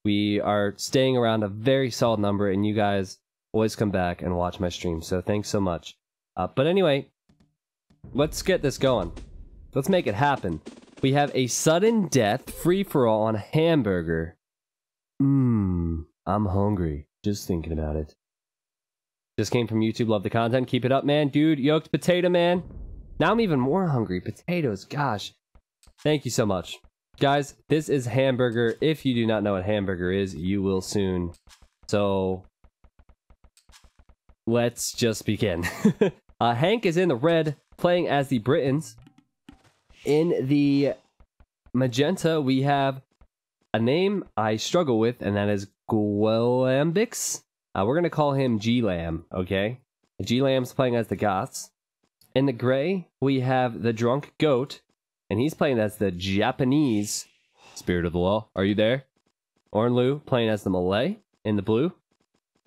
We are staying around a very solid number, and you guys always come back and watch my stream, so thanks so much. But anyway, let's get this going. Let's make it happen. We have a sudden death free-for-all on Hamburger. I'm hungry. Just thinking about it. Just came from YouTube. Love the content. Keep it up, man. Dude, yoked potato, man. Now I'm even more hungry. Potatoes, gosh. Thank you so much. Guys, this is Hamburger. If you do not know what Hamburger is, you will soon. So, let's just begin. Hank is in the red, playing as the Britons. In the magenta, we have a name I struggle with, and that is Gwelambix. We're going to call him G-Lam, okay? G-Lam's playing as the Goths. In the gray, we have the Drunk Goat, and he's playing as the Japanese Spirit of the Law. Are you there? Ornlu playing as the Malay. In the blue.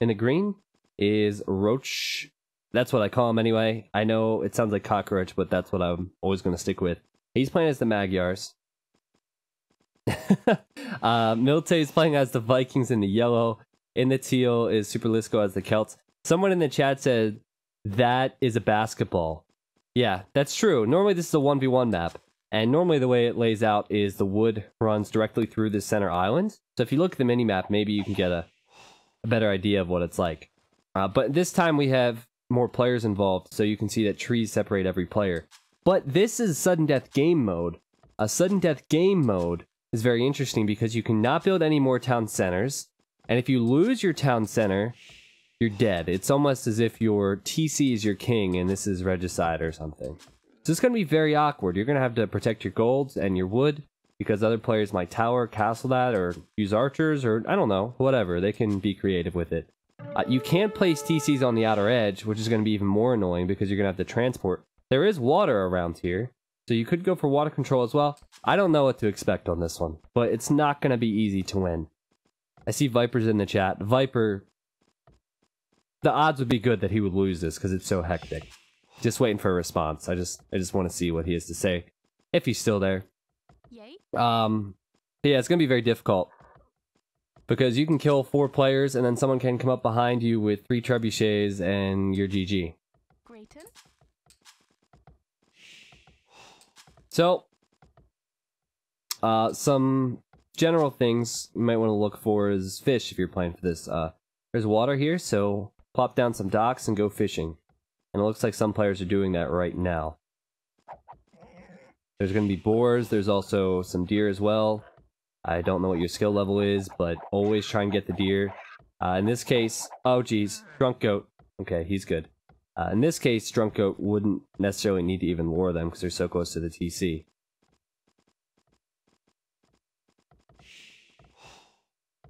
In the green is Roach. That's what I call him anyway. I know it sounds like cockroach, but that's what I'm always going to stick with. He's playing as the Magyars. Milte is playing as the Vikings in the yellow. In the teal is Super Lisco as the Celts. Someone in the chat said that is a basketball. Yeah, that's true. Normally this is a 1v1 map. And normally the way it lays out is the wood runs directly through the center island. So if you look at the mini-map, maybe you can get a better idea of what it's like. But this time we have more players involved, so you can see that trees separate every player. But this is sudden death game mode. A sudden death game mode is very interesting because you cannot build any more town centers. And if you lose your town center, you're dead. It's almost as if your TC is your king and this is regicide or something. So it's going to be very awkward. You're going to have to protect your golds and your wood because other players might tower, castle that, or use archers, or I don't know, whatever. They can be creative with it. You can't place TCs on the outer edge, which is going to be even more annoying because you're going to have to transport. There is water around here, so you could go for water control as well. I don't know what to expect on this one, but it's not going to be easy to win. I see Viper's in the chat. Viper, the odds would be good that he would lose this because it's so hectic. Just waiting for a response. I just want to see what he has to say. If he's still there. Yay. Yeah, it's going to be very difficult. Because you can kill 4 players and then someone can come up behind you with 3 trebuchets and you're GG. Grayton? So, some general things you might want to look for is fish if you're playing for this. There's water here, so plop down some docks and go fishing. And it looks like some players are doing that right now. There's going to be boars. There's also some deer as well. I don't know what your skill level is, but always try and get the deer. In this case, oh geez, Drunk Goat. Okay, he's good. In this case, Drunk Goat wouldn't necessarily need to even lure them because they're so close to the TC.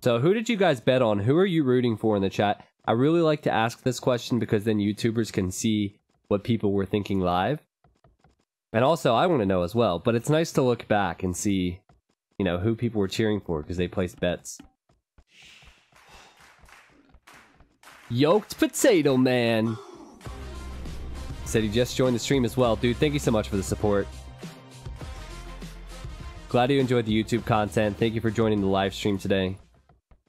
So who did you guys bet on? Who are you rooting for in the chat? I really like to ask this question because then YouTubers can see what people were thinking live. And also, I want to know as well, but it's nice to look back and see, you know, who people were cheering for because they placed bets. Yoked Potato Man said he just joined the stream as well. Dude, thank you so much for the support. Glad you enjoyed the YouTube content. Thank you for joining the live stream today.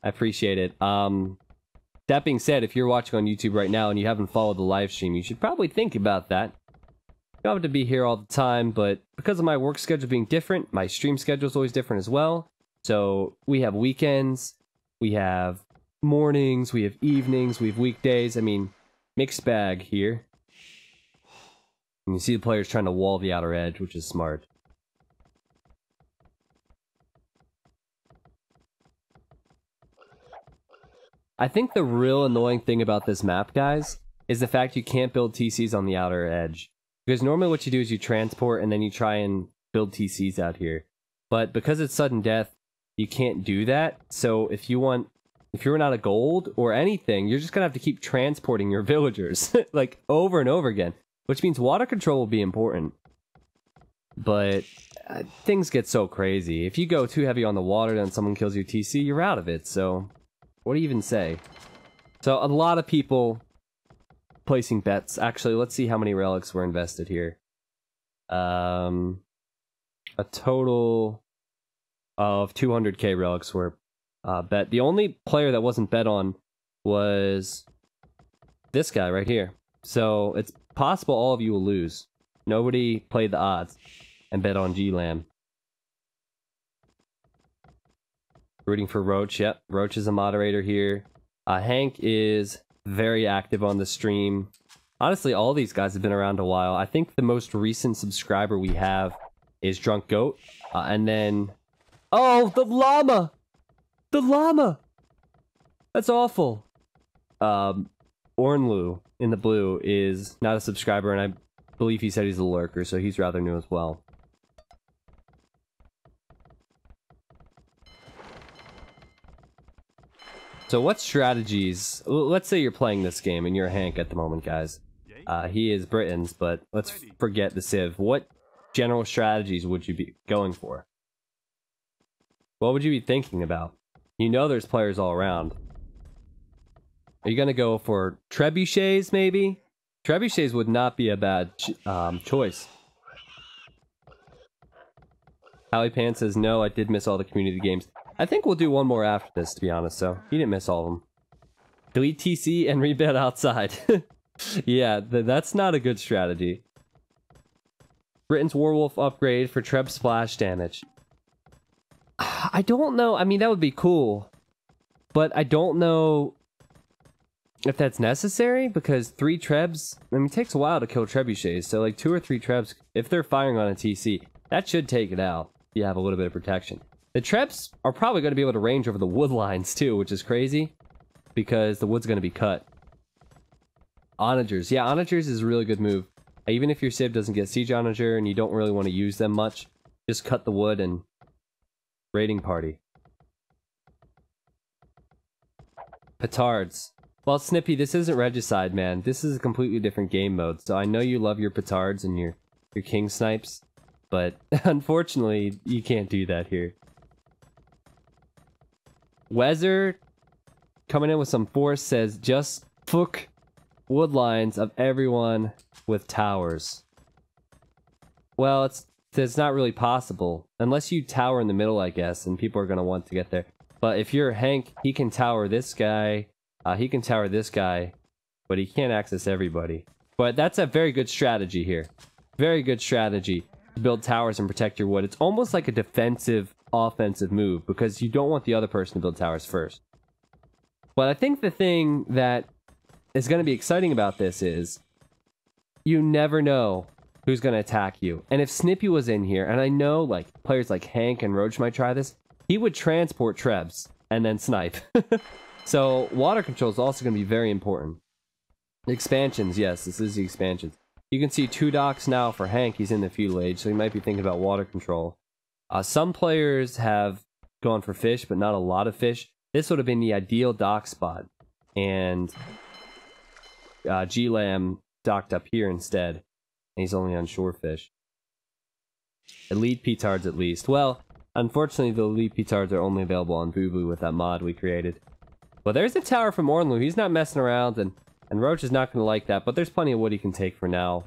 I appreciate it. That being said, if you're watching on YouTube right now and you haven't followed the live stream, you should probably think about that. You don't have to be here all the time, but because of my work schedule being different, my stream schedule is always different as well. So we have weekends, we have mornings, we have evenings, we have weekdays. I mean, mixed bag here. And you see the players trying to wall the outer edge, which is smart. I think the real annoying thing about this map, guys, is the fact you can't build TCs on the outer edge. Because normally what you do is you transport and then you try and build TCs out here. But because it's sudden death, you can't do that. So if you run out of gold or anything, you're just gonna have to keep transporting your villagers like over and over again. Which means water control will be important. But things get so crazy. If you go too heavy on the water and someone kills your TC, you're out of it. So what do you even say? So a lot of people placing bets. Actually, let's see how many relics were invested here. A total of 200k relics were bet. The only player that wasn't bet on was this guy right here. So it's possible all of you will lose. Nobody played the odds and bet on G-Lam. Rooting for Roach. Yep, Roach is a moderator here. Hank is very active on the stream. Honestly, all these guys have been around a while. I think the most recent subscriber we have is Drunk Goat. And then... Oh, the llama! The llama! That's awful. Ornlu in the blue is not a subscriber, and I believe he said he's a lurker, so he's rather new as well. So what strategies... Let's say you're playing this game and you're Hank at the moment, guys. He is Britain's, but let's forget the Civ. What general strategies would you be going for? What would you be thinking about? You know there's players all around. Are you gonna go for trebuchets, maybe? Trebuchets would not be a bad choice. Howie Pan says, no, I did miss all the community games. I think we'll do one more after this, to be honest, so he didn't miss all of them. Delete TC and rebed outside. Yeah, that's not a good strategy. Britain's Warwolf upgrade for Treb splash damage. I don't know. I mean, that would be cool. But I don't know if that's necessary, because 3 Trebs... I mean, it takes a while to kill trebuchets, so like 2 or 3 Trebs, if they're firing on a TC, that should take it out. You have a little bit of protection. The Trebs are probably going to be able to range over the wood lines too, which is crazy, because the wood's going to be cut. Onagers. Yeah, Onagers is a really good move. Even if your Civ doesn't get Siege Onager and you don't really want to use them much, just cut the wood and raiding party. Petards. Well, Snippy, this isn't Regicide, man. This is a completely different game mode, so I know you love your Petards and your King Snipes, but unfortunately, you can't do that here. Wezer, coming in with some force, says, just fuck wood lines of everyone with towers. Well, it's not really possible. Unless you tower in the middle, I guess, and people are going to want to get there. But if you're Hank, he can tower this guy, he can tower this guy, but he can't access everybody. But that's a very good strategy here. Very good strategy to build towers and protect your wood. It's almost like a defensive, offensive move, because you don't want the other person to build towers first. But I think the thing that is going to be exciting about this is you never know who's going to attack you. And if Snippy was in here, and I know like players like Hank and Roach might try this, he would transport Trebs and then snipe. So water control is also going to be very important. Expansions, yes, this is the expansion. You can see 2 docks now for Hank. He's in the feudal age, so he might be thinking about water control. Some players have gone for fish, but not a lot of fish. This would have been the ideal dock spot. And G-Lam docked up here instead. And he's only on shorefish. Elite Petards at least. Well, unfortunately the Elite Petards are only available on Boo with that mod we created. Well, there's a tower from Ornlu. He's not messing around, and Roach is not going to like that, but there's plenty of wood he can take for now.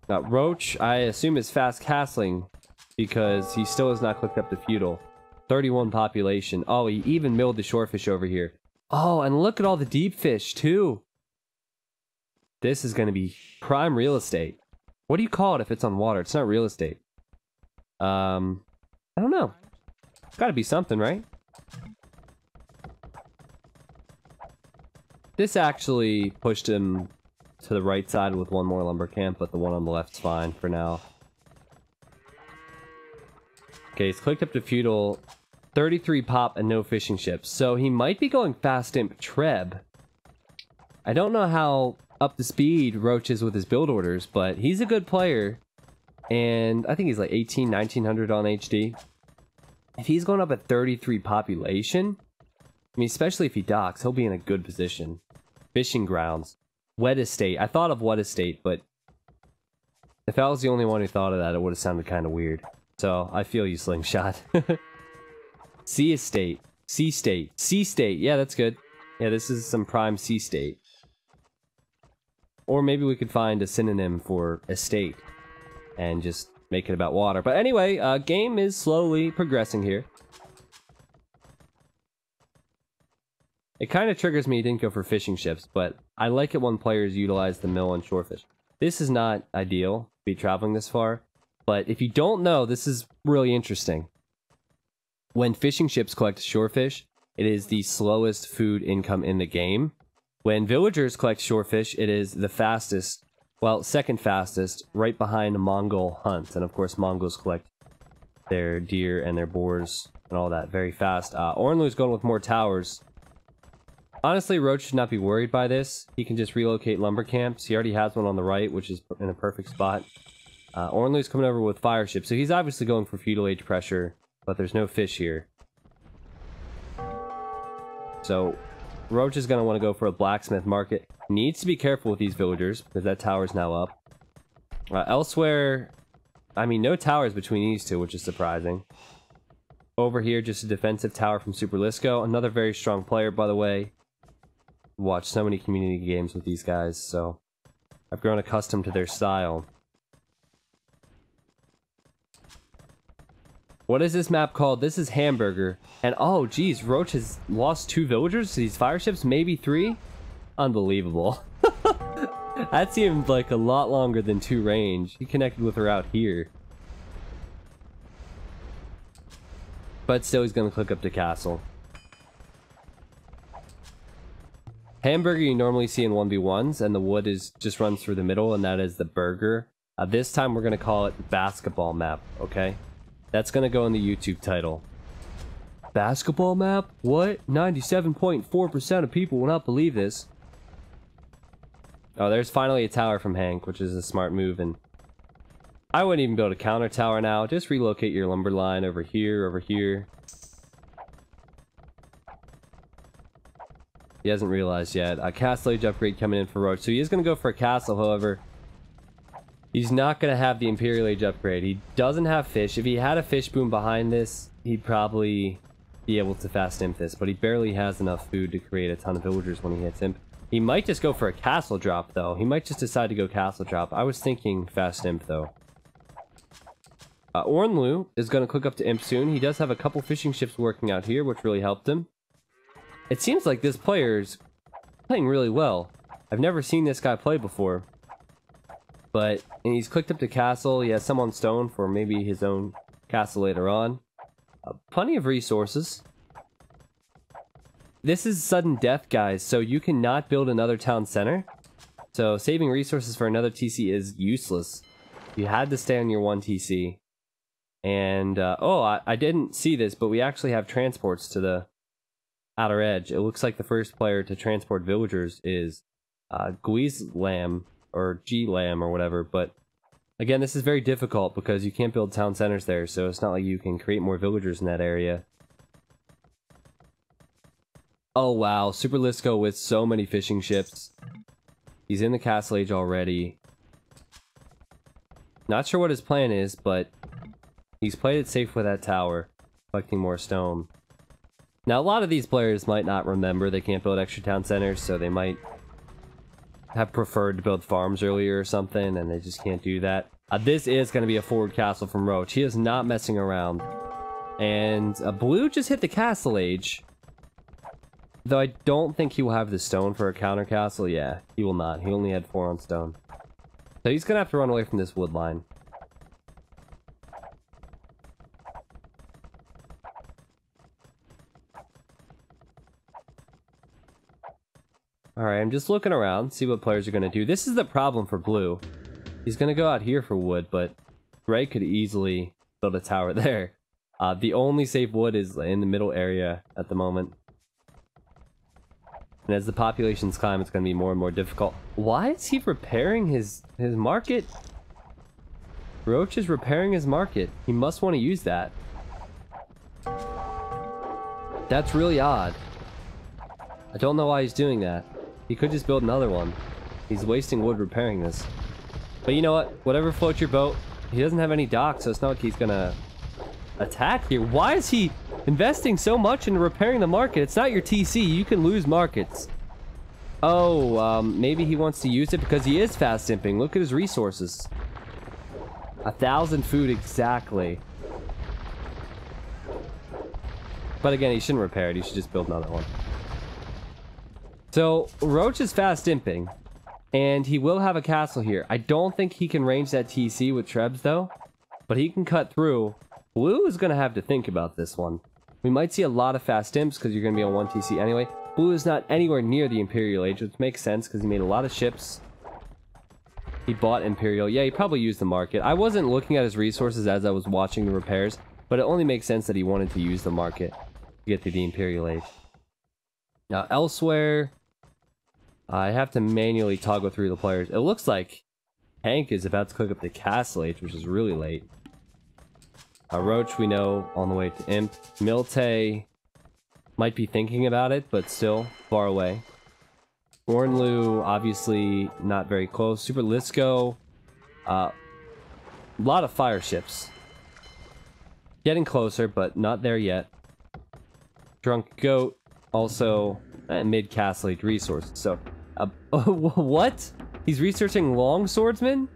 Roach, I assume, is fast castling, because he still has not clicked up the feudal. 31 population. Oh, he even milled the shorefish over here. Oh, and look at all the deep fish, too. This is going to be prime real estate. What do you call it if it's on water? It's not real estate. I don't know. It's got to be something, right? This actually pushed him to the right side with one more lumber camp, but the one on the left's fine for now. Okay, he's clicked up to feudal. 33 pop and no fishing ships. So he might be going fast imp Treb. I don't know how up to speed Roach is with his build orders, but he's a good player. And I think he's like 1900 on HD. If he's going up at 33 population, I mean, especially if he docks, he'll be in a good position. Fishing grounds. Wet estate. I thought of wet estate, but if I was the only one who thought of that, it would have sounded kind of weird. So, I feel you, Slingshot. Sea estate. Sea state. Sea state. Yeah, that's good. Yeah, this is some prime sea state. Or maybe we could find a synonym for estate and just make it about water. But anyway, game is slowly progressing here. It kind of triggers me he didn't go for fishing ships, but I like it when players utilize the mill on shorefish. This is not ideal to be traveling this far, but if you don't know, this is really interesting. When fishing ships collect shorefish, it is the slowest food income in the game. When villagers collect shorefish, it is the fastest, well, second fastest, right behind Mongol hunt. And of course, Mongols collect their deer and their boars and all that very fast. Ornlu's going with more towers. Honestly, Roach should not be worried by this. He can just relocate lumber camps. He already has one on the right, which is in a perfect spot. Ornlu's coming over with fire ships, so he's obviously going for feudal age pressure, but there's no fish here. So Roach is going to want to go for a blacksmith market. Needs to be careful with these villagers, because that tower's now up. Elsewhere, I mean, no towers between these two, which is surprising. Over here, just a defensive tower from Super Lisco. Another very strong player, by the way. Watch so many community games with these guys, so I've grown accustomed to their style. What is this map called? This is Hamburger. And oh geez, Roach has lost 2 villagers to these fire ships, maybe 3? Unbelievable. That seemed like a lot longer than 2 range. He connected with her out here. But still, he's going to click up to castle. Hamburger you normally see in 1v1s, and the wood is just runs through the middle, and that is the burger. This time we're going to call it basketball map, okay? That's going to go in the YouTube title. Basketball map? What? 97.4% of people will not believe this. Oh, there's finally a tower from Hank, which is a smart move, and I wouldn't even build a counter tower now. Just relocate your lumber line over here, over here. He hasn't realized yet. A castle age upgrade coming in for Roach. So he is going to go for a castle, however. He's not going to have the Imperial Age upgrade. He doesn't have fish. If he had a fish boom behind this, he'd probably be able to fast imp this. But he barely has enough food to create a ton of villagers when he hits imp. He might just go for a castle drop, though. He might just decide to go castle drop. I was thinking fast imp, though. Ornlu is going to click up to imp soon. He does have a couple fishing ships working out here, which really helped him. It seems like this player's playing really well. I've never seen this guy play before. But and he's clicked up to castle. He has some on stone for maybe his own castle later on. Plenty of resources. This is sudden death, guys, so you cannot build another town center. So saving resources for another TC is useless. You had to stay on your 1 TC. And, I didn't see this, but we actually have transports to the outer edge. It looks like the first player to transport villagers is Guizlam, or G-Lam, or whatever, but again, this is very difficult because you can't build town centers there, so it's not like you can create more villagers in that area. Oh wow, Super Lisco with so many fishing ships. He's in the castle age already. Not sure what his plan is, but he's played it safe with that tower, collecting more stone. Now, a lot of these players might not remember they can't build extra town centers, so they might have preferred to build farms earlier or something, and they just can't do that. This is going to be a forward castle from Roach. He is not messing around. And Blue just hit the castle age. Though I don't think he will have the stone for a counter castle. Yeah, he will not. He only had 4 on stone. So he's going to have to run away from this wood line. Alright, I'm just looking around, see what players are going to do. This is the problem for Blue. He's going to go out here for wood, but Gray could easily build a tower there. The only safe wood is in the middle area at the moment. And as the populations climb, it's going to be more and more difficult. Why is he repairing his market? Roach is repairing his market. He must want to use that. That's really odd. I don't know why he's doing that. He could just build another one. He's wasting wood repairing this. But you know what? Whatever floats your boat. He doesn't have any docks, so it's not like he's gonna attack here. Why is he investing so much into repairing the market? It's not your TC. You can lose markets. Oh, maybe he wants to use it because he is fast simping. Look at his resources. 1,000 food exactly. But again, he shouldn't repair it. He should just build another one. So, Roach is fast imping. And he will have a castle here. I don't think he can range that TC with Trebs, though. But he can cut through. Blue is going to have to think about this one. We might see a lot of fast imps because you're going to be on 1 TC anyway. Blue is not anywhere near the Imperial Age, which makes sense because he made a lot of ships. He bought Imperial. Yeah, he probably used the market. I wasn't looking at his resources as I was watching the repairs, but it only makes sense that he wanted to use the market to get to the Imperial Age. Now, elsewhere, I have to manually toggle through the players. It looks like Hank is about to click up the Castle Age, which is really late. Roach, we know, on the way to Imp. Milte might be thinking about it, but still far away. Ornlu, obviously not very close. Super Lisco, a lot of fire ships. Getting closer, but not there yet. Drunk Goat, also mid-Castle Age resources. So, what? He's researching long swordsmen?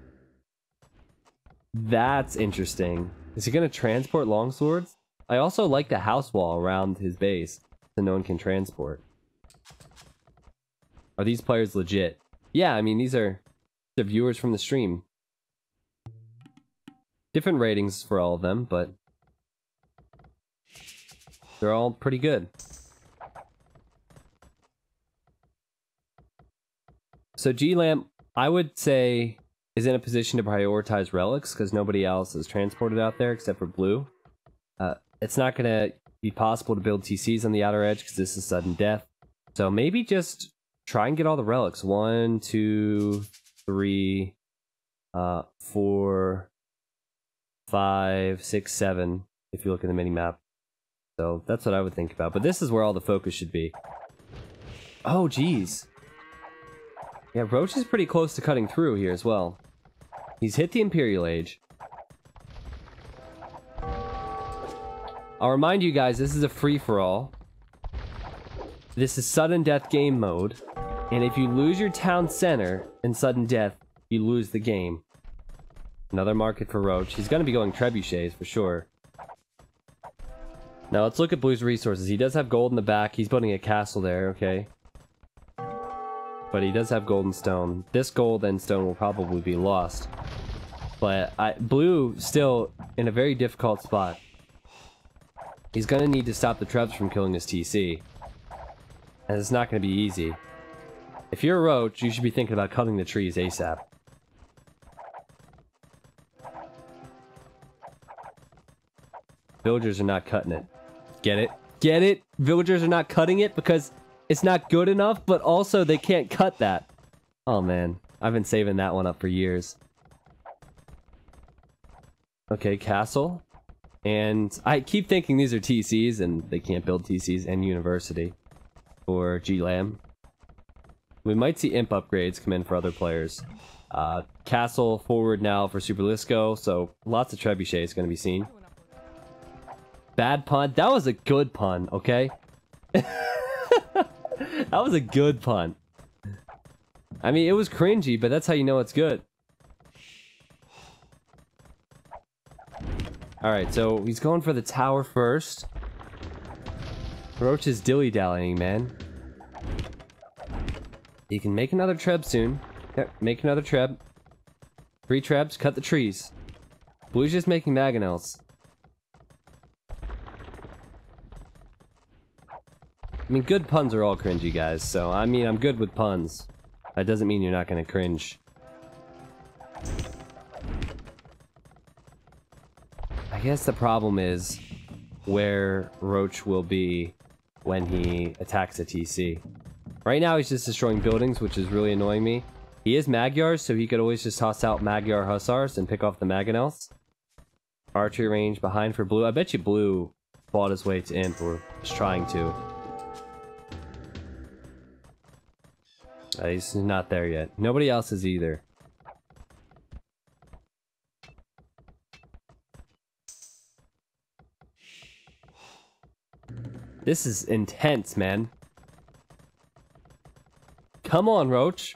That's interesting. Is he going to transport longswords? I also like the house wall around his base, so no one can transport. Are these players legit? Yeah, I mean, these are the viewers from the stream. Different ratings for all of them, but they're all pretty good. So G-Lamp, I would say, is in a position to prioritize relics because nobody else is transported out there except for Blue. It's not going to be possible to build TCs on the outer edge because this is sudden death. So maybe just try and get all the relics. 1, 2, 3, 4, 5, 6, 7, if you look at the mini-map. So that's what I would think about. But this is where all the focus should be. Oh, geez. Yeah, Roach is pretty close to cutting through here as well. He's hit the Imperial Age. I'll remind you guys, this is a free-for-all. This is sudden death game mode. And if you lose your town center in sudden death, you lose the game. Another market for Roach. He's going to be going trebuchets for sure. Now let's look at Blue's resources. He does have gold in the back. He's building a castle there, okay. But he does have gold and stone. This gold and stone will probably be lost. But Blue still in a very difficult spot. He's going to need to stop the Trebs from killing this TC. And it's not going to be easy. If you're a Roach, you should be thinking about cutting the trees ASAP. Villagers are not cutting it. Get it? Get it? Villagers are not cutting it because it's not good enough, but also they can't cut that. Oh man, I've been saving that one up for years. Okay, castle. And I keep thinking these are TCs, and they can't build TCs, and university. For G-Lam. We might see imp upgrades come in for other players. Castle forward now for Super Lisco, so lots of trebuchets going to be seen. Bad pun. That was a good pun, okay? That was a good pun. I mean, it was cringy, but that's how you know it's good. Alright, so he's going for the tower first. Roach is dilly-dallying, man. He can make another treb soon. Yep, make another treb. 3 trebs, cut the trees. Blue's just making mangonels. I mean, good puns are all cringy, guys, so, I mean, I'm good with puns. That doesn't mean you're not gonna cringe. I guess the problem is where Roach will be when he attacks a TC. Right now, he's just destroying buildings, which is really annoying me. He is Magyars, so he could always just toss out Magyar Hussars and pick off the Mangonels. Archery range behind for Blue. I bet you Blue fought his way to Imp, or was trying to. He's not there yet. Nobody else is either. This is intense, man. Come on, Roach.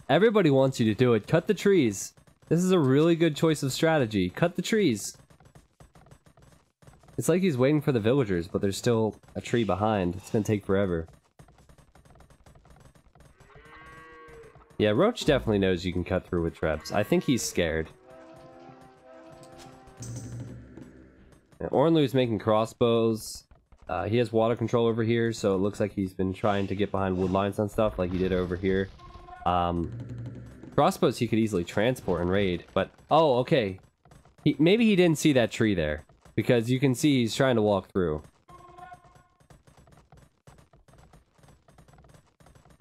Everybody wants you to do it. Cut the trees. This is a really good choice of strategy. Cut the trees. It's like he's waiting for the villagers, but there's still a tree behind. It's gonna take forever. Yeah, Roach definitely knows you can cut through with Trebs. I think he's scared. Ornlu's making crossbows. He has water control over here, so it looks like he's been trying to get behind wood lines and stuff like he did over here. Crossbows he could easily transport and raid, but... Oh, okay. Maybe he didn't see that tree there, because you can see he's trying to walk through.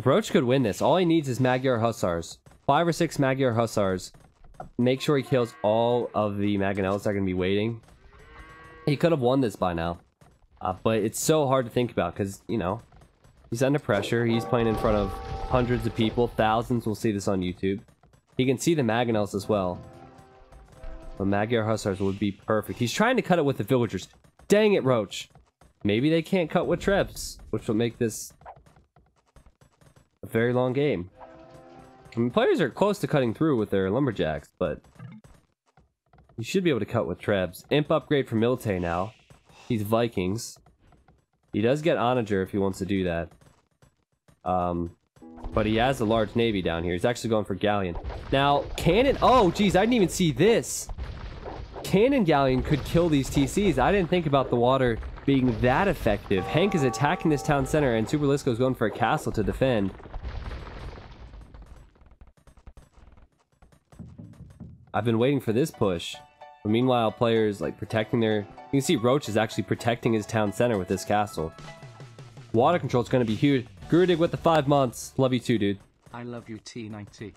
Roach could win this. All he needs is Magyar Hussars. 5 or 6 Magyar Hussars. Make sure he kills all of the Mangonels that are going to be waiting. He could have won this by now. But it's so hard to think about because, you know, he's under pressure. He's playing in front of hundreds of people. Thousands will see this on YouTube. He can see the Mangonels as well. But Magyar Hussars would be perfect. He's trying to cut it with the villagers. Dang it, Roach. Maybe they can't cut with Trebs, which will make this a very long game. I mean, players are close to cutting through with their lumberjacks, but you should be able to cut with Trebs. Imp upgrade for Military now. He's Vikings. He does get Onager if he wants to do that. But he has a large navy down here. He's actually going for Galleon. Now, Cannon... Oh, geez, I didn't even see this. Cannon Galleon could kill these TCs. I didn't think about the water being that effective. Hank is attacking this town center, and Super Lisco's going for a castle to defend. I've been waiting for this push. But meanwhile, players like protecting their... You can see Roach is actually protecting his town center with this castle. Water control is going to be huge. Grudig with the 5 months. Love you too, dude. I love you, T90.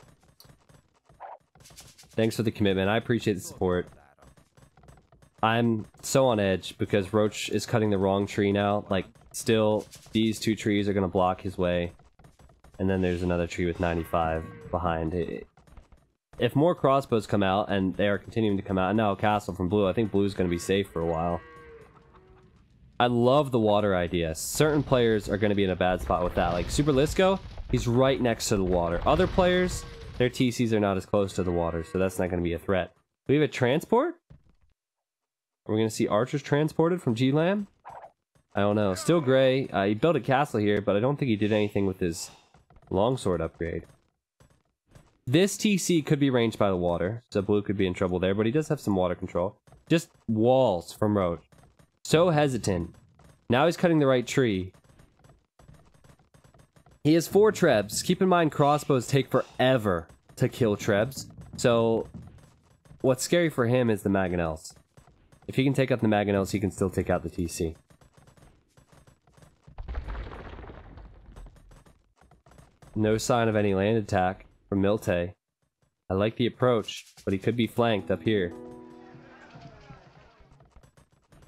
Thanks for the commitment. I appreciate the support. I'm so on edge because Roach is cutting the wrong tree now. Like, still, these 2 trees are going to block his way. And then there's another tree with 95 behind it. If more crossbows come out, and they are continuing to come out, and now a castle from Blue, I think Blue's going to be safe for a while. I love the water idea. Certain players are going to be in a bad spot with that. Like Super Lisco, he's right next to the water. Other players, their TCs are not as close to the water, so that's not going to be a threat. Do we have a transport? Are we going to see archers transported from G-Lam? I don't know. Still gray. He built a castle here, but I don't think he did anything with his longsword upgrade. This TC could be ranged by the water, so Blue could be in trouble there, but he does have some water control. Just walls from Roach. So hesitant. Now he's cutting the right tree. He has 4 Trebs. Keep in mind, crossbows take forever to kill Trebs. So, what's scary for him is the Mangonels. If he can take out the Mangonels, he can still take out the TC. No sign of any land attack from Milte. I like the approach, but he could be flanked up here.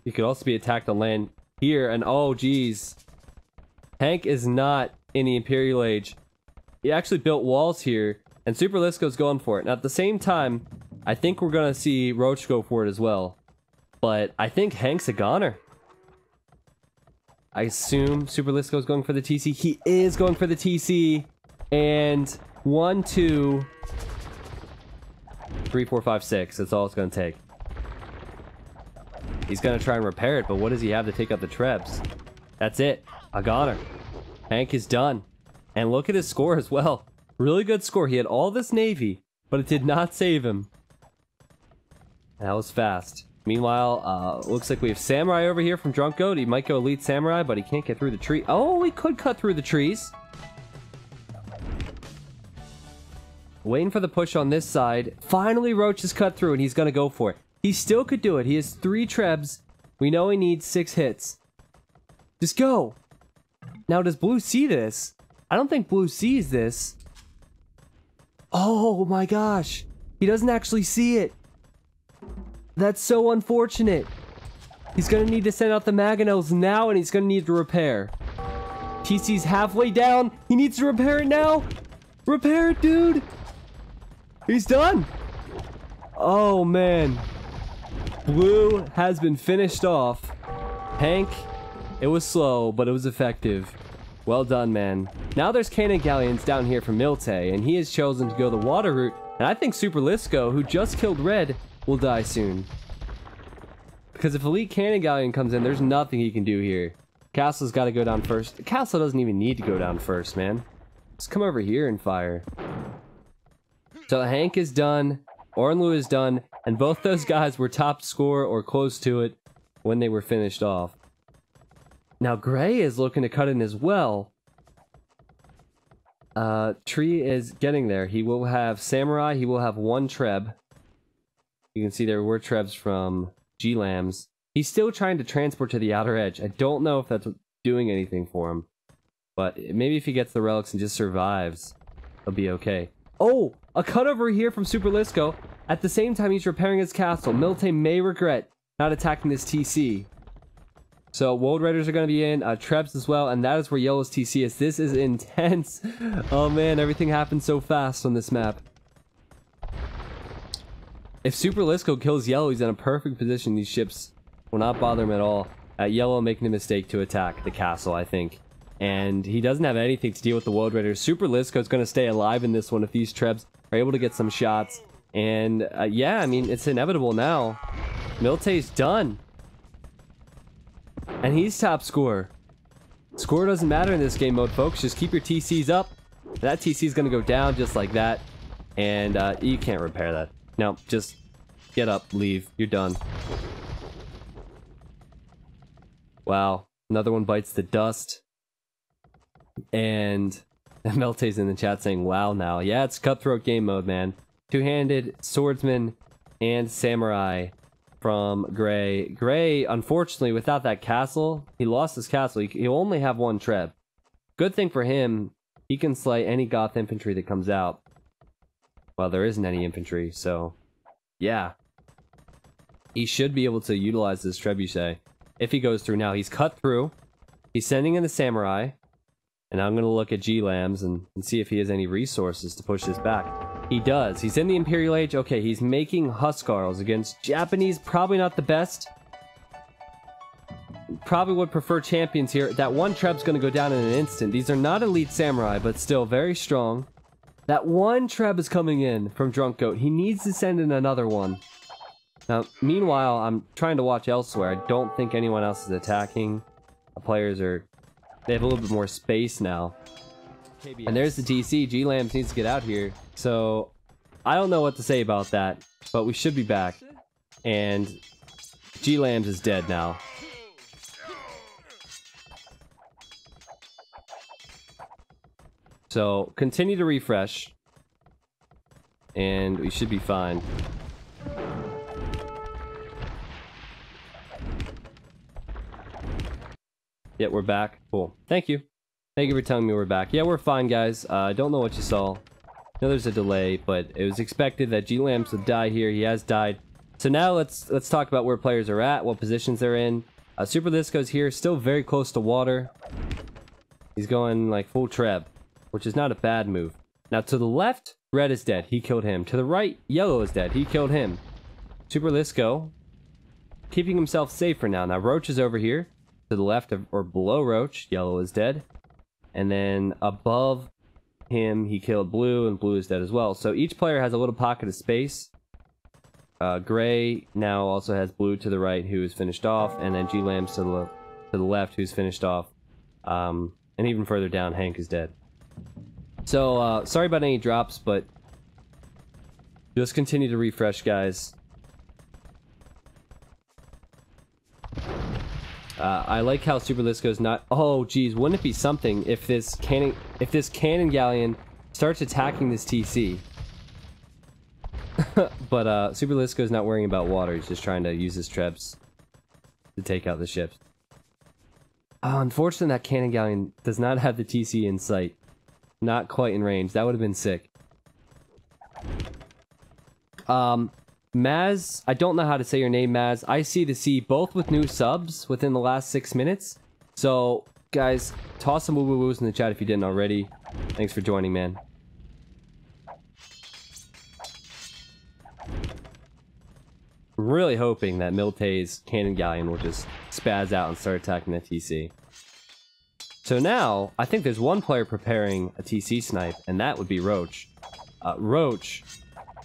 He could also be attacked on land here, and oh geez. Hank is not in the Imperial Age. He actually built walls here, and Super Lisco's going for it. Now at the same time, I think we're gonna see Roach go for it as well. But I think Hank's a goner. I assume Super Lisco's going for the TC. He is going for the TC. And 1, 2, 3, 4, 5, 6. That's all it's going to take. He's going to try and repair it, but what does he have to take out the Trebs? That's it. A goner. Hank is done. And look at his score as well. Really good score. He had all this navy, but it did not save him. That was fast. Meanwhile, looks like we have Samurai over here from Drunk Goat. He might go Elite Samurai, but he can't get through the tree. Oh, we could cut through the trees. Waiting for the push on this side. Finally, Roach is cut through, and he's going to go for it. He still could do it. He has 3 Trebs. We know he needs 6 hits. Just go. Now, does Blue see this? I don't think Blue sees this. Oh my gosh. He doesn't actually see it. That's so unfortunate. He's going to need to send out the Mangonels now, and he's going to need to repair. TC's halfway down. He needs to repair it now. Repair it, dude. He's done. Oh, man. Blue has been finished off. Hank, it was slow, but it was effective. Well done, man. Now there's Cannon Galleons down here from Milte, and he has chosen to go the water route. And I think Super Lisco, who just killed Red, will die soon. Because if Elite Cannon Galleon comes in, there's nothing he can do here. Castle's got to go down first. Castle doesn't even need to go down first, man. Just come over here and fire. So Hank is done, Ornlu is done, and both those guys were top score or close to it when they were finished off. Now Gray is looking to cut in as well. Tree is getting there. He will have Samurai, he will have 1 Treb. You can see there were Trebs from G-Lambs. He's still trying to transport to the outer edge. I don't know if that's doing anything for him. But maybe if he gets the relics and just survives, he'll be okay. Oh! A cut over here from Super Lisco. At the same time he's repairing his castle. Milte may regret not attacking this TC. So Wold Raiders are going to be in, Trebs as well, and that is where Yellow's TC is. This is intense. Oh man, everything happens so fast on this map. If Super Lisco kills Yellow, he's in a perfect position. These ships will not bother him at all. Yellow making the mistake to attack the castle, I think. And he doesn't have anything to deal with the Wold Raiders. Super Lisco is going to stay alive in this one if these Trebs are able to get some shots. And yeah, I mean, it's inevitable now. Milte's done. And he's top scorer. Score doesn't matter in this game mode, folks. Just keep your TCs up. That TC is going to go down just like that. And you can't repair that. No, just get up, leave. You're done. Wow. Another one bites the dust. And Melte's in the chat saying, wow now. Yeah, it's cutthroat game mode, man. Two-handed swordsman and samurai from Gray. Gray, unfortunately, without that castle, he lost his castle. He'll only have 1 Treb. Good thing for him, he can slay any Goth infantry that comes out. Well, there isn't any infantry, so yeah. He should be able to utilize this trebuchet if he goes through. Now, he's cut through. He's sending in the samurai. And I'm going to look at G-Lambs and see if he has any resources to push this back. He does. He's in the Imperial Age. Okay, he's making Huskarls against Japanese. Probably not the best. Probably would prefer champions here. That 1 Treb's going to go down in an instant. These are not elite samurai, but still very strong. That 1 Treb is coming in from Drunk Goat. He needs to send in another one. Now, meanwhile, I'm trying to watch elsewhere. I don't think anyone else is attacking. The players are... They have a little bit more space now. And there's the TC. G-Lambs needs to get out here. So, I don't know what to say about that. But we should be back. And G-Lambs is dead now. So, continue to refresh. And we should be fine. Yeah, we're back. Cool. Thank you. Thank you for telling me we're back. Yeah, we're fine, guys. I don't know what you saw. I know there's a delay, but it was expected that G-Lambs would die here. He has died. So now let's talk about where players are at, what positions they're in. Super Lisco's here, still very close to water. He's going like full Treb, which is not a bad move. Now to the left, Red is dead. He killed him. To the right, Yellow is dead. He killed him. Super Lisco keeping himself safe for now. Now Roach is over here. To the left of, or below Roach, Yellow is dead. And then above him, he killed Blue, and Blue is dead as well. So each player has a little pocket of space. Gray now also has Blue to the right, who is finished off, and then G-Lambs to the left, who's finished off. And even further down, Hank is dead. So, sorry about any drops, but just continue to refresh, guys. I like how Super Lisco's not... Oh, geez, wouldn't it be something if this cannon galleon starts attacking this TC? But Super Lisco's not worrying about water. He's just trying to use his trebs to take out the ships. Unfortunately, that cannon galleon does not have the TC in sight. Not quite in range. That would have been sick. Maz, I don't know how to say your name, Maz. I see the C both with new subs within the last 6 minutes. So, guys, toss some woo-woo-woos in the chat if you didn't already. Thanks for joining, man. I'm really hoping that Milte's cannon galleon will just spaz out and start attacking the TC. So now, I think there's one player preparing a TC snipe, and that would be Roach. Roach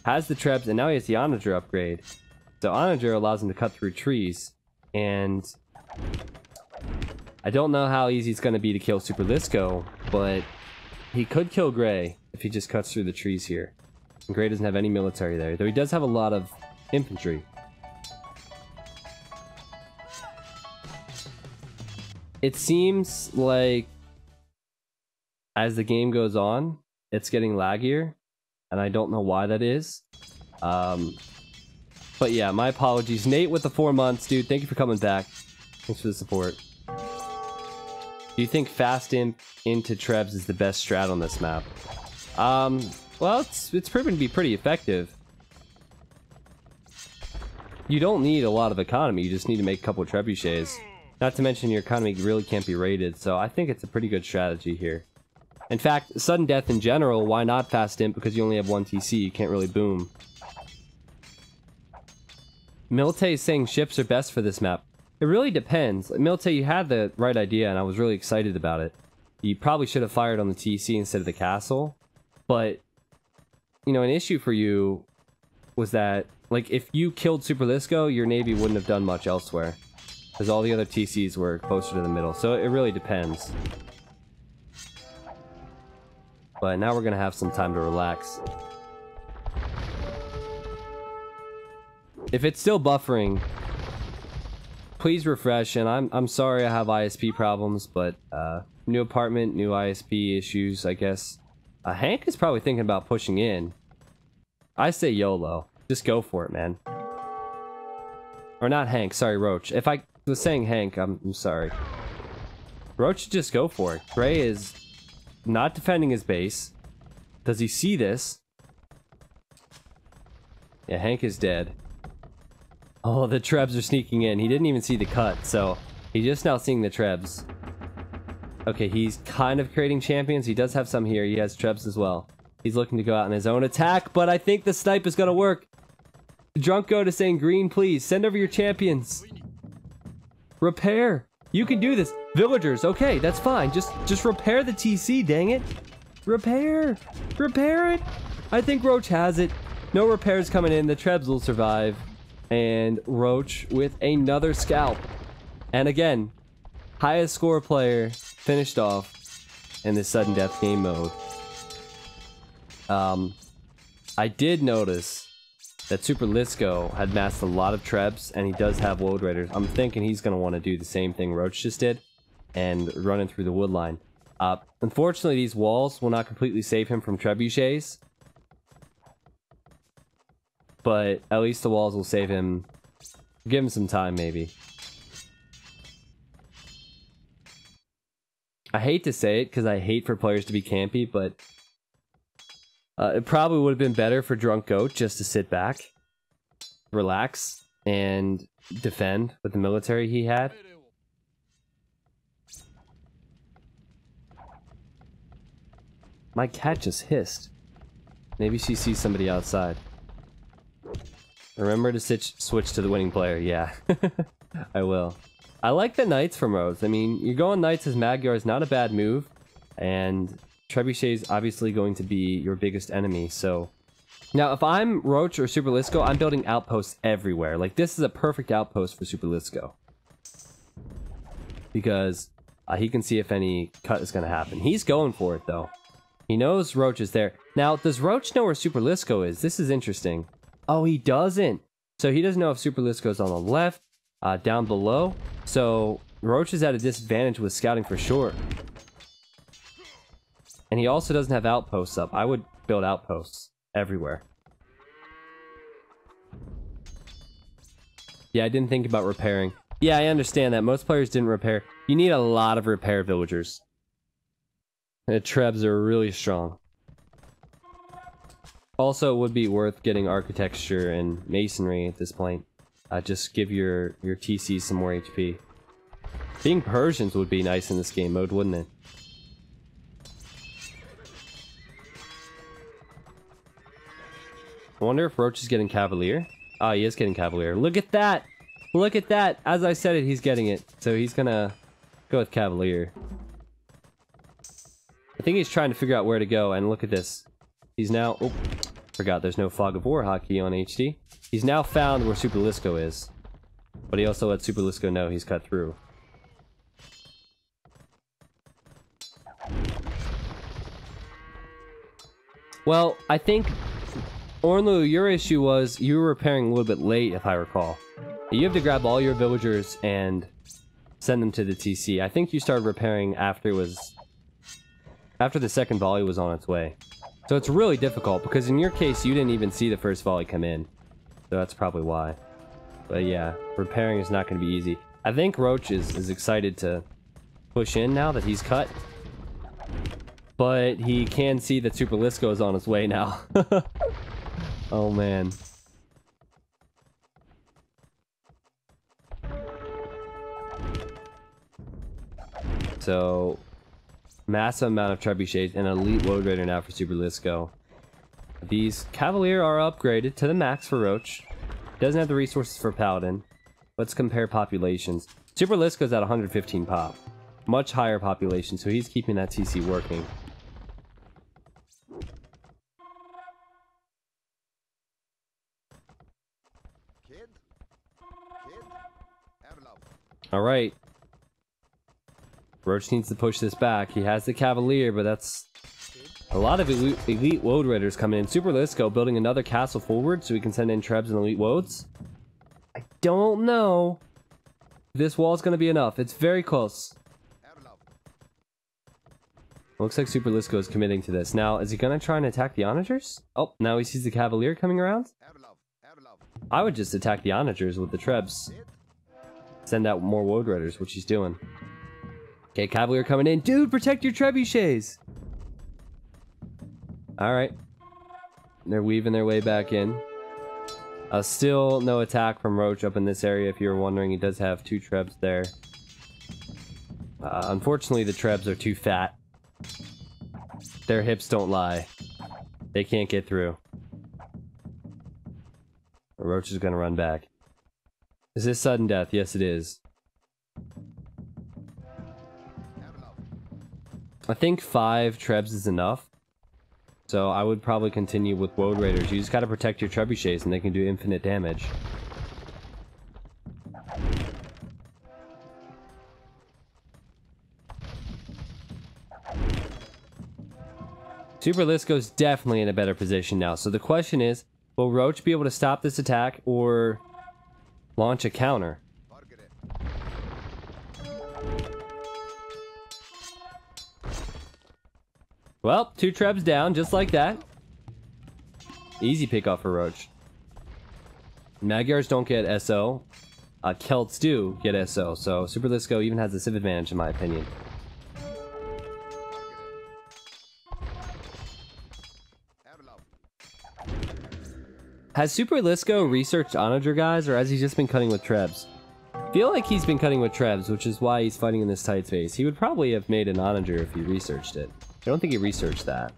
has the trebs, and now he has the Onager upgrade. So Onager allows him to cut through trees, and I don't know how easy it's going to be to kill Super Lisco, but he could kill Gray if he just cuts through the trees here. Gray doesn't have any military there, though he does have a lot of infantry. It seems like as the game goes on, it's getting laggier, and I don't know why that is. But yeah, my apologies. Nate with the 4 months, dude. Thank you for coming back. Thanks for the support. Do you think fast imp into Trebs is the best strat on this map? Well, it's proven to be pretty effective. You don't need a lot of economy, you just need to make a couple of trebuchets. Not to mention your economy really can't be rated, so I think it's a pretty good strategy here. In fact, sudden death in general, why not fast imp? Because you only have 1 TC, you can't really boom. Milte is saying ships are best for this map. It really depends. Milte, you had the right idea, and I was really excited about it. You probably should have fired on the TC instead of the castle. But, you know, an issue for you was that, like, if you killed Super Lisco, your navy wouldn't have done much elsewhere. Because all the other TCs were closer to the middle. So it really depends. But now we're going to have some time to relax. If it's still buffering, please refresh. And I'm sorry I have ISP problems, but new apartment, new ISP issues, I guess. Hank is probably thinking about pushing in. I say YOLO. Just go for it, man. Or not Hank, sorry, Roach. If I was saying Hank, I'm sorry. Roach should just go for it. Gray is not defending his base. Does he see this? Yeah, Hank is dead. Oh, the Trebs are sneaking in. He didn't even see the cut, so he's just now seeing the Trebs. Okay, he's kind of creating champions. He does have some here. He has Trebs as well. He's looking to go out on his own attack, but I think the snipe is going to work. Drunk Goat is saying, green, please. Send over your champions. Repair. You can do this. Villagers, okay, that's fine. Just repair the TC, dang it. Repair. Repair it. I think Roach has it. No repairs coming in. The Trebs will survive. And Roach with another scalp. And again, highest score player finished off in this sudden death game mode. I did notice that Super Lisco had massed a lot of Trebs, and he does have Woad Raiders. I'm thinking he's going to want to do the same thing Roach just did, and running through the wood line. Unfortunately, these walls will not completely save him from trebuchets, but at least the walls will save him. Give him some time, maybe. I hate to say it, because I hate for players to be campy, but it probably would have been better for Drunk Goat just to sit back, relax, and defend with the military he had. My cat just hissed. Maybe she sees somebody outside. Remember to switch to the winning player. Yeah, I will. I like the Knights from Rose. I mean, you're going Knights as Magyar is not a bad move, and Trebuchet is obviously going to be your biggest enemy, so... Now, if I'm Roach or Super Lisco, I'm building outposts everywhere. Like, this is a perfect outpost for Super Lisco. Because he can see if any cut is going to happen. He's going for it, though. He knows Roach is there. Now, does Roach know where Super Lisco is? This is interesting. Oh, he doesn't. So he doesn't know if Super Lisco is on the left, down below. So Roach is at a disadvantage with scouting for sure. And he also doesn't have outposts up. I would build outposts everywhere. Yeah, I didn't think about repairing. Yeah, I understand that. Most players didn't repair. You need a lot of repair villagers. The Trebs are really strong. Also, it would be worth getting architecture and masonry at this point. Just give your TC some more HP. Being Persians would be nice in this game mode, wouldn't it? I wonder if Roach is getting Cavalier. Oh, he is getting Cavalier. Look at that! Look at that! As I said it, he's getting it. So he's gonna go with Cavalier. I think he's trying to figure out where to go, and look at this. He's now... Oh, forgot there's no Fog of War hotkey on HD. He's now found where Super Lisco is. But he also let Super Lisco know he's cut through. Well, I think Ornlu, your issue was you were repairing a little bit late, if I recall. You have to grab all your villagers and send them to the TC. I think you started repairing after the second volley was on its way. So it's really difficult, because in your case, you didn't even see the first volley come in. So that's probably why. But yeah, repairing is not going to be easy. I think Roach is excited to push in now that he's cut. But he can see that Super Lisco is on his way now. Oh man. So, massive amount of trebuchets and elite load raider now for Super Lisco. These Cavalier are upgraded to the max for Roach. Doesn't have the resources for Paladin. Let's compare populations. Super Lisco's at 115 pop. Much higher population, so he's keeping that TC working. Alright. Roach needs to push this back. He has the Cavalier, but that's a lot of elite Woad Raiders coming in. Super Lisco building another castle forward so we can send in Trebs and elite Woads. I don't know if this wall is going to be enough. It's very close. Looks like Super Lisco is committing to this. Now, is he going to try and attack the Onagers? Oh, now he sees the Cavalier coming around? I would just attack the Onagers with the Trebs. Send out more Woad Raiders, which he's doing. Okay, Cavalier coming in. Dude, protect your trebuchets! Alright. They're weaving their way back in. Still no attack from Roach up in this area, if you were wondering. He does have 2 Trebs there. Unfortunately, the Trebs are too fat. Their hips don't lie. They can't get through. Roach is gonna run back. Is this sudden death? Yes, it is. I think 5 Trebs is enough. So I would probably continue with Woad Raiders. You just gotta protect your trebuchets and they can do infinite damage. Super Lisco's definitely in a better position now. So the question is, will Roach be able to stop this attack or launch a counter? Well, 2 Trebs down, just like that. Easy pickoff for Roach. Magyars don't get SO. Celts do get SO, so Super Lisco even has a civ advantage in my opinion. Has Super Lisco researched Onager guys, or has he just been cutting with Trebs? I feel like he's been cutting with Trebs, which is why he's fighting in this tight space. He would probably have made an Onager if he researched it. I don't think he researched that.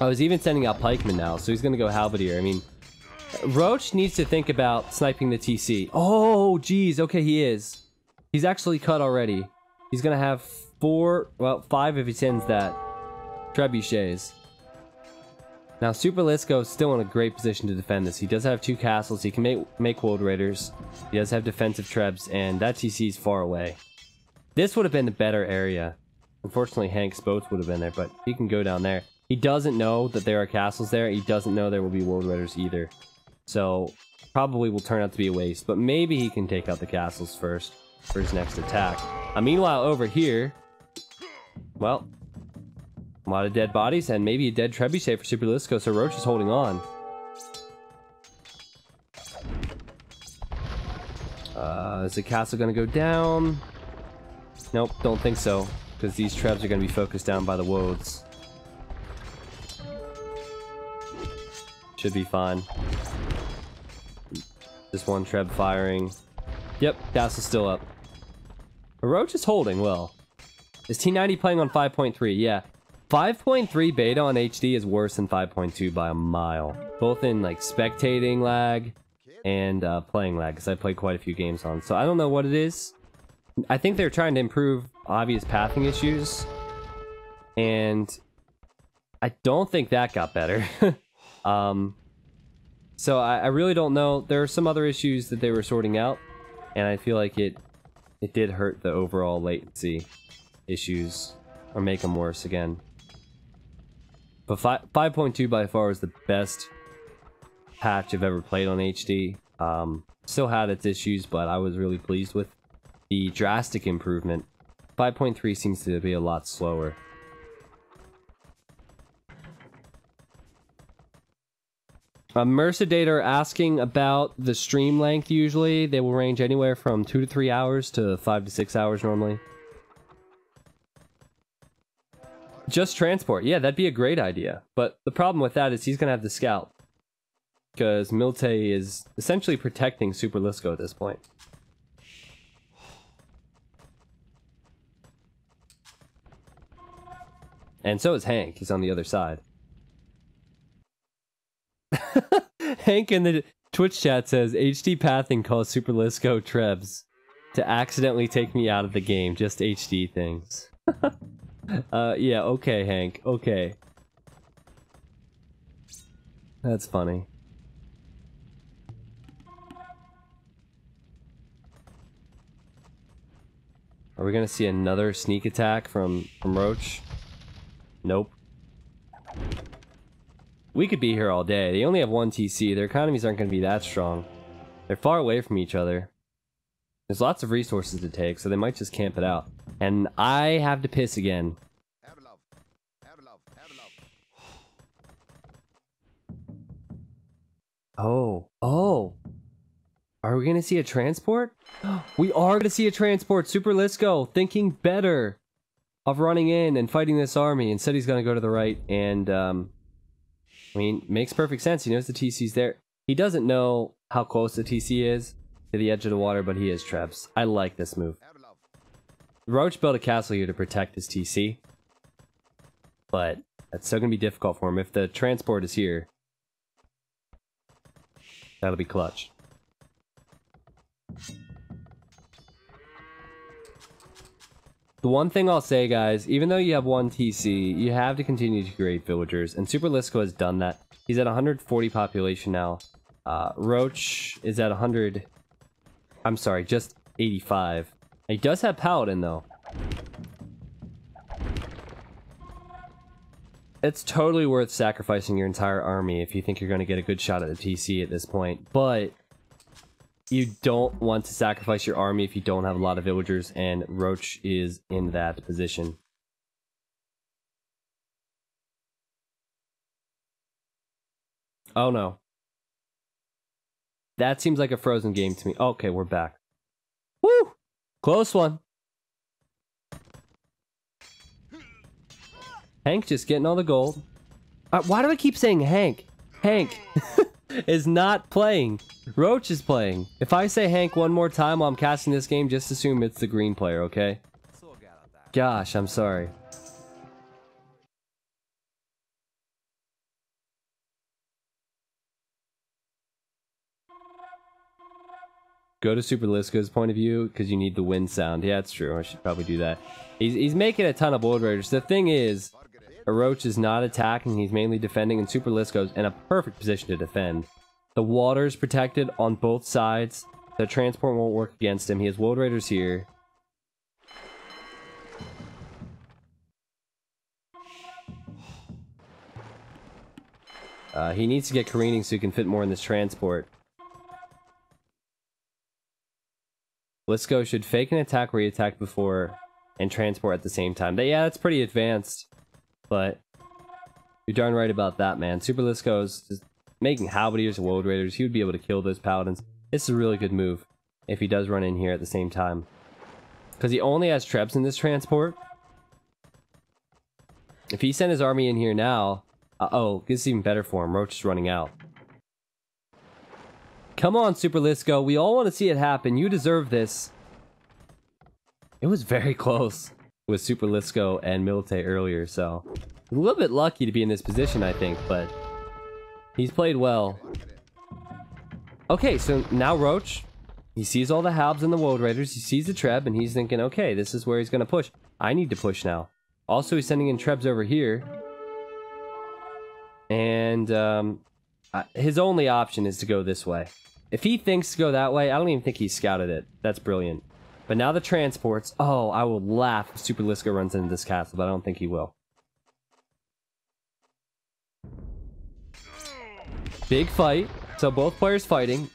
I was even sending out Pikemen now, so he's gonna go Halberdier. I mean, Roach needs to think about sniping the TC. Oh, geez. Okay, he is. He's actually cut already. He's gonna have 4, well, 5 if he sends that trebuchets. Now, Super Lisco is still in a great position to defend this. He does have 2 castles. He can make Woad Raiders. He does have defensive Trebs, and that TC is far away. This would have been the better area. Unfortunately, Hank's boats would have been there, but he can go down there. He doesn't know that there are castles there. He doesn't know there will be Woad Raiders either. So, probably will turn out to be a waste. But maybe he can take out the castles first for his next attack. Meanwhile, over here, well, a lot of dead bodies and maybe a dead trebuchet for Super Lisco, so Roach is holding on. Is the castle going to go down? Nope, don't think so, because these Trebs are going to be focused down by the Woads. Should be fine. Just 1 Treb firing. Yep, castle's still up. Roach is holding well. Is T90 playing on 5.3? Yeah. 5.3 beta on HD is worse than 5.2 by a mile. Both in like spectating lag and playing lag, because I played quite a few games on. So I don't know what it is. I think they're trying to improve obvious pathing issues. And I don't think that got better. So I really don't know. There are some other issues that they were sorting out. And I feel like it did hurt the overall latency issues. Or make them worse again. But 5.2 by far is the best patch I've ever played on HD. Still had its issues, but I was really pleased with the drastic improvement. 5.3 seems to be a lot slower. Mercedata are asking about the stream length usually. They will range anywhere from 2 to 3 hours to 5 to 6 hours normally. Just transport. Yeah, that'd be a great idea. But the problem with that is he's going to have the scout. Because Milte is essentially protecting Super Lisco at this point. And so is Hank. He's on the other side. Hank in the Twitch chat says, HD pathing calls Super Lisco Trebs to accidentally take me out of the game. Just HD things. Yeah, okay, Hank. Okay. That's funny. Are we gonna see another sneak attack from Roach? Nope. We could be here all day. They only have one TC. Their economies aren't gonna be that strong. They're far away from each other. There's lots of resources to take, so they might just camp it out. And I have to piss again. Oh. Oh. Are we gonna see a transport? We are gonna see a transport. Super Lisco thinking better of running in and fighting this army. Instead he's gonna go to the right and I mean, makes perfect sense. He knows the TC's there. He doesn't know how close the TC is to the edge of the water, but he is Trebs. I like this move. Roach built a castle here to protect his TC. But that's still gonna be difficult for him. If the transport is here, that'll be clutch. The one thing I'll say, guys, even though you have one TC, you have to continue to create villagers, and Super Lisco has done that. He's at 140 population now. Roach is at 100... I'm sorry, just 85. He does have Paladin, though. It's totally worth sacrificing your entire army if you think you're going to get a good shot at the TC at this point, but you don't want to sacrifice your army if you don't have a lot of villagers, and Roach is in that position. Oh no. That seems like a frozen game to me. Okay, we're back. Woo! Close one. Hank just getting all the gold. Why do I keep saying Hank? Hank is not playing. Roach is playing. If I say Hank one more time while I'm casting this game, just assume it's the green player, okay? Gosh, I'm sorry. Go to Super Lisco's point of view, because you need the wind sound. Yeah, it's true. I should probably do that. He's making a ton of Blood Raiders. The thing is, Roach is not attacking. He's mainly defending, and Super Lisco's in a perfect position to defend. The water's protected on both sides. The transport won't work against him. He has Blood Raiders here. He needs to get careening so he can fit more in this transport. Lisco should fake an attack where he attacked before and transport at the same time. Yeah, that's pretty advanced, but you're darn right about that, man. Super Lisco's just making halberdiers and World Raiders. He would be able to kill those paladins. This is a really good move if he does run in here at the same time, because he only has Trebs in this transport. If he sent his army in here now, oh, this is even better for him. Roach is running out. Come on, Super Lisco. We all want to see it happen. You deserve this. It was very close with Super Lisco and Milte earlier, so a little bit lucky to be in this position, I think, but he's played well. Okay, so now Roach, he sees all the Halbs and the World Raiders, he sees the Treb, and he's thinking, okay, this is where he's going to push. I need to push now. Also, he's sending in Trebs over here. And his only option is to go this way. If he thinks to go that way, I don't even think he scouted it. That's brilliant. But now the transports. Oh, I will laugh if Super Lisco runs into this castle, but I don't think he will. Big fight. So both players fighting.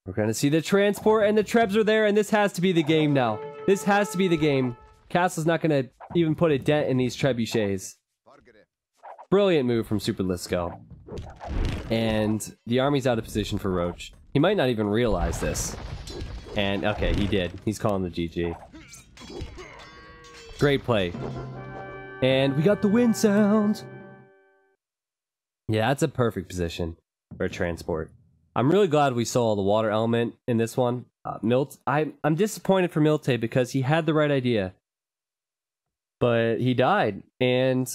We're going to see the transport, and the Trebs are there, and this has to be the game now. This has to be the game. Castle's not going to even put a dent in these trebuchets. Brilliant move from Super Lisco. And the army's out of position for Roach. He might not even realize this. And, okay, he did. He's calling the GG. Great play. And we got the wind sound. Yeah, that's a perfect position for a transport. I'm really glad we saw the water element in this one. I'm disappointed for Milte because he had the right idea. But he died. And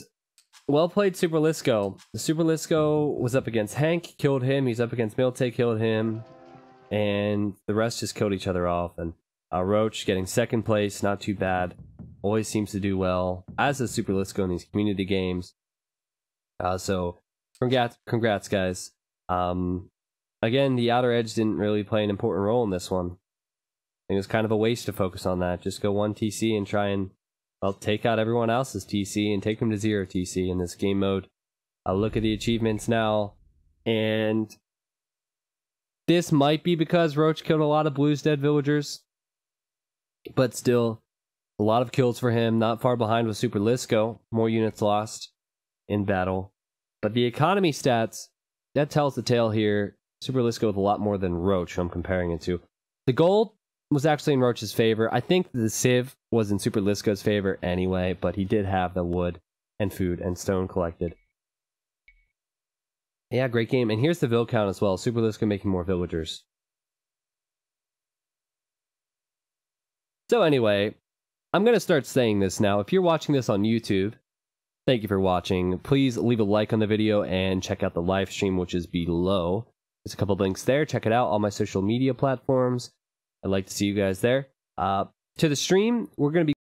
well played, Super Lisco. The Super Lisco was up against Hank, killed him. He's up against Milte, killed him. And the rest just killed each other off. And Roach getting second place, not too bad. Always seems to do well, as does Super Lisco in these community games. So, congrats guys. Again, the outer edge didn't really play an important role in this one. It was kind of a waste to focus on that. Just go 1 TC and try and, well, take out everyone else's TC and take them to 0 TC in this game mode. I'll look at the achievements now, and this might be because Roach killed a lot of Blues Dead villagers, but still, a lot of kills for him. Not far behind with Super Lisco. More units lost in battle. But the economy stats, that tells the tale here. Super Lisco with a lot more than Roach, who I'm comparing it to. The gold was actually in Roach's favor. I think the Civ was in Super Lisco's favor anyway, but he did have the wood and food and stone collected. Yeah, great game. And here's the vill count as well. Super Lisco making more villagers. So anyway, I'm going to start saying this now. If you're watching this on YouTube, thank you for watching. Please leave a like on the video and check out the live stream, which is below. There's a couple links there. Check it out. All my social media platforms. I'd like to see you guys there. To the stream, we're going to be